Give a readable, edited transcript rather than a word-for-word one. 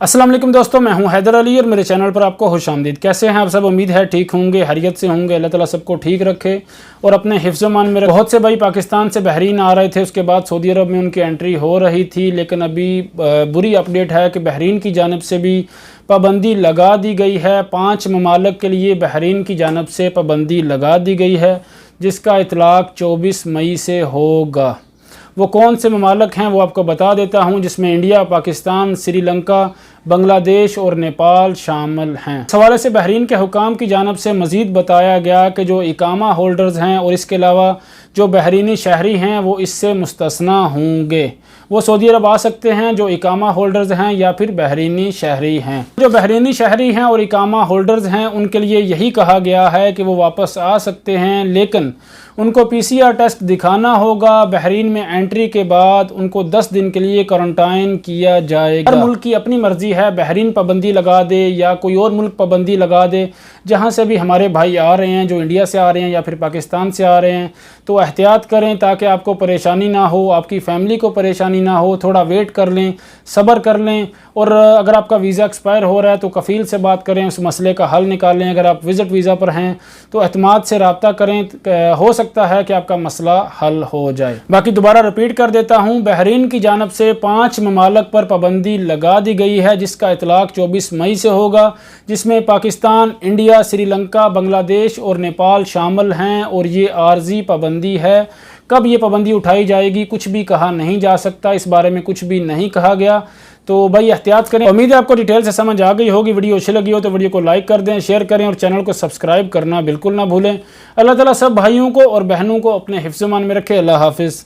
अस्सलाम वालेकुम दोस्तों, मैं हूं हैदर अली और मेरे चैनल पर आपको खुश आमदीद। कैसे हैं आप सब? उम्मीद है ठीक होंगे, खैरियत से होंगे। अल्लाह ताला सबको ठीक रखे और अपने हिफ्ज़-ओ-मान में रखे। बहुत से भाई पाकिस्तान से बहरीन आ रहे थे, उसके बाद सऊदी अरब में उनकी एंट्री हो रही थी, लेकिन अभी बुरी अपडेट है कि बहरीन की जानिब से भी पाबंदी लगा दी गई है। 5 ममालिक के लिए बहरीन की जानिब से पाबंदी लगा दी गई है, जिसका इतलाक़ 24 मई से होगा। वो कौन से ममालिक हैं वो आपको बता देता हूं, जिसमें इंडिया, पाकिस्तान, श्रीलंका, बांग्लादेश और नेपाल शामिल हैं। इस हवाले से बहरीन के हुकाम की जानिब से मज़ीद बताया गया कि जो इकामा होल्डर्स हैं और इसके अलावा जो बहरीनी शहरी हैं वो इससे मुस्तस्ना होंगे। वो सऊदी अरब आ सकते हैं जो इकामा होल्डर्स हैं या फिर बहरीनी शहरी हैं। जो बहरीनी शहरी हैं और इकामा होल्डर्स हैं उनके लिए यही कहा गया है कि वो वापस आ सकते हैं, लेकिन उनको PCR टेस्ट दिखाना होगा। बहरीन में एंट्री के बाद उनको 10 दिन के लिए क्वारंटाइन किया जाएगा। हर मुल्क की अपनी मर्जी है, बहरीन पाबंदी लगा दे या कोई और मुल्क पाबंदी लगा दे। जहाँ से भी हमारे भाई आ रहे हैं, जो इंडिया से आ रहे हैं या फिर पाकिस्तान से आ रहे हैं, तो एहतियात करें ताकि आपको परेशानी ना हो, आपकी फ़ैमिली को परेशानी ना हो। थोड़ा वेट कर लें, सब्र कर लें, और अगर आपका वीज़ा एक्सपायर हो रहा है तो कफ़ील से बात करें, उस मसले का हल निकालें। अगर आप विज़िट वीज़ा पर हैं तो एतमाद से रब्ता करें, हो सकता है कि आपका मसला हल हो जाए। बाकी दोबारा रिपीट कर देता हूँ, बहरीन की जानिब से 5 ममालिक पर पाबंदी लगा दी गई है, जिसका इतलाक़ 24 मई से होगा, जिसमें पाकिस्तान, इंडिया, श्रीलंका, बांग्लादेश और नेपाल शामिल हैं। और ये आर्जी पाबंदी है। कब ये पाबंदी उठाई जाएगी कुछ भी कहा नहीं जा सकता, इस बारे में कुछ भी नहीं कहा गया। तो भाई एहतियात करें। उम्मीद है आपको डिटेल से समझ आ गई होगी। वीडियो अच्छी लगी हो तो वीडियो को लाइक कर दें, शेयर करें और चैनल को सब्सक्राइब करना बिल्कुल ना भूलें। अल्लाह ताला सब भाइयों को और बहनों को अपने हिफ्ज़-ओ-मान में रखे। अल्लाह हाफिज़।